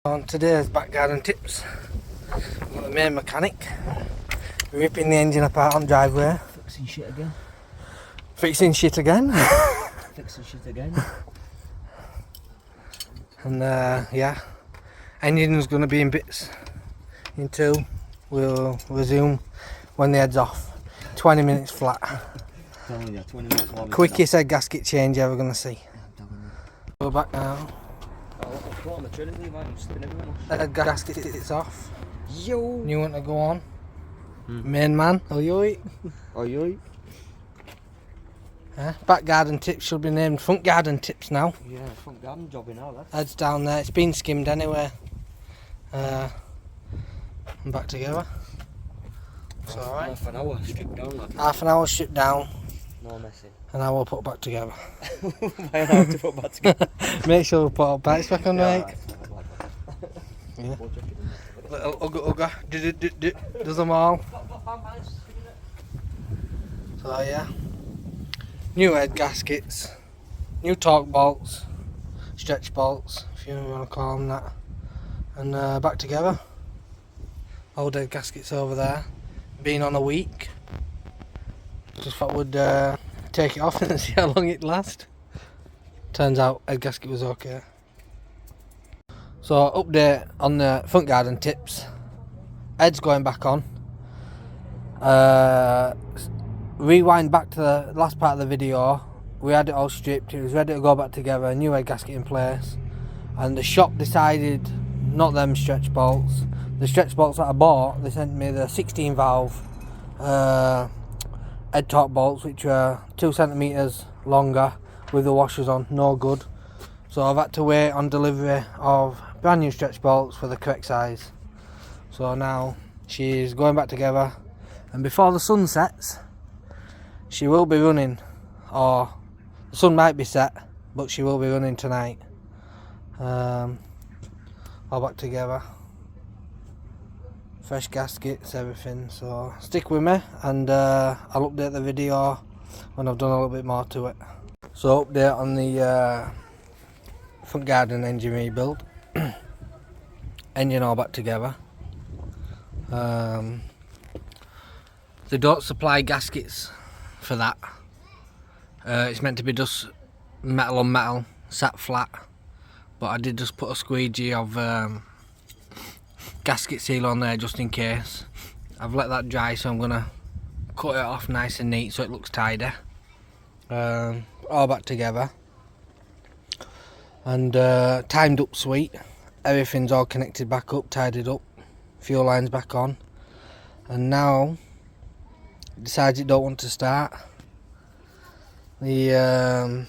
On today's back garden tips, we've got the main mechanic ripping the engine apart on driveway. Fixing shit again. Fixing shit again. Fixing shit again. And yeah, engine's going to be in bits in 2. We'll resume when the head's off. 20 minutes flat. Telling you, 20 minutes while Quickest head gasket change ever going to see. We're back now. On the Trinity, man, spin everyone off. Head gasket it's off. Yo! New one to go on. Main man, oi. Oi. Back garden tips should be named front garden tips now. Yeah, front garden jobbing now, that. Head's down there, it's been skimmed anyway. I'm back together. It's alright. Half an hour stripped down, lad. Half an hour stripped down. No messing. And I will put back together. I have to put back together. Make sure we put our bikes back on, mate. Yeah. Little ugga does them all. So yeah. New head gaskets, new torque bolts, stretch bolts, if you want to call them that. And back together. Old head gaskets over there. Been on a week. Just thought we'd take it off and see how long it lasts. Turns out head gasket was okay. So update on the front garden tips. Head's going back on. Rewind back to the last part of the video. We had it all stripped, it was ready to go back together, new head gasket in place. And the shop decided not them stretch bolts. The stretch bolts that I bought, they sent me the 16 valve head top bolts, which are 2 centimeters longer with the washers on, no good. So I've had to wait on delivery of brand new stretch bolts for the correct size. So now she's going back together, and before the sun sets she will be running, or the sun might be set but she will be running tonight. All back together, fresh gaskets, everything. So stick with me and I'll update the video when I've done a little bit more to it. So update on the front garden engine rebuild. Engine all back together. They don't supply gaskets for that. It's meant to be just metal on metal, sat flat, but I did just put a squeegee of gasket seal on there just in case. I've let that dry, so I'm gonna cut it off nice and neat so it looks tidy. All back together and timed up sweet. Everything's all connected back up, tidied up, fuel lines back on, and now it decides it don't want to start. The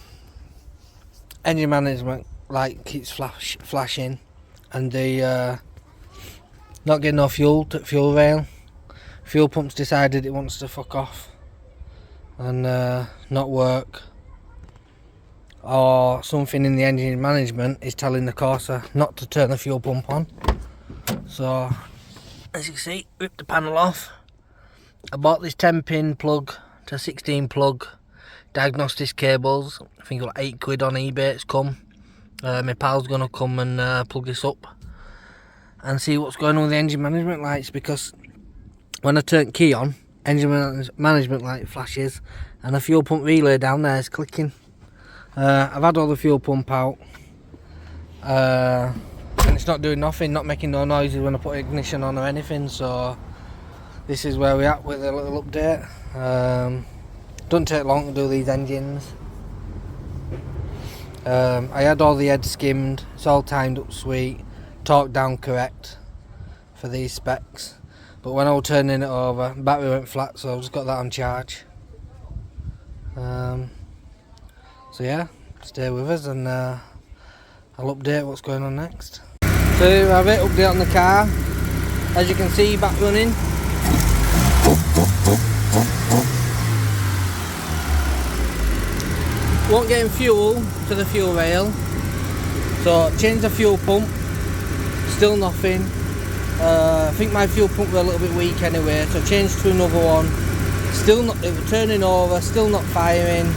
engine management light keeps flashing, and the not getting no fuel to fuel rail. Fuel pump's decided it wants to fuck off and not work, or something in the engine management is telling the corsa not to turn the fuel pump on. So as you can see, ripped the panel off. I bought this 10-pin plug to 16 plug diagnostics cables. I think it was like £8 on eBay. It's come. My pal's gonna come and plug this up and see what's going on with the engine management lights, because when I turn key on, engine management light flashes and the fuel pump relay down there is clicking. I've had all the fuel pump out and it's not doing nothing, not making no noises when I put ignition on or anything. So this is where we're at with a little update. Doesn't take long to do these engines. I had all the heads skimmed, it's all timed up sweet, torqued down correct for these specs. But when I was turning it over, battery went flat, so I've just got that on charge. So yeah, stay with us and I'll update what's going on next. So here we have it, update on the car. As you can see, back running. Won't get fuel to the fuel rail, so change the fuel pump, still nothing. I think my fuel pump was a little bit weak anyway, so changed to another one. Still not, it was turning over, still not firing,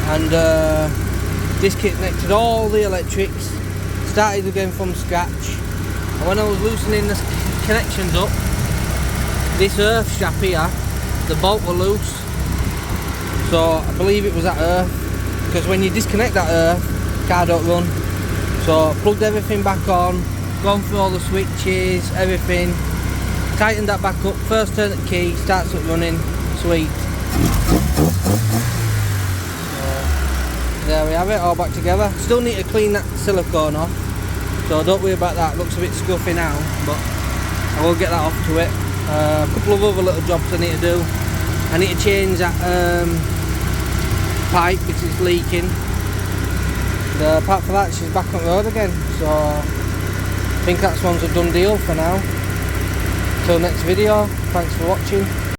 and disconnected all the electrics, started again from scratch, and when I was loosening the connections up, this earth strap here, the bolt were loose, so I believe it was that earth, because when you disconnect that earth, car don't run. So I plugged everything back on, gone through all the switches, everything, tightened that back up, first turn the key, starts up running, sweet. There we have it, all back together. Still need to clean that silicone off, so don't worry about that. Looks a bit scruffy now, but I will get that off to it. A couple of other little jobs I need to do. I need to change that pipe because it's leaking. Apart from that, she's back on the road again, so I think that's one's a done deal for now. Till next video, thanks for watching.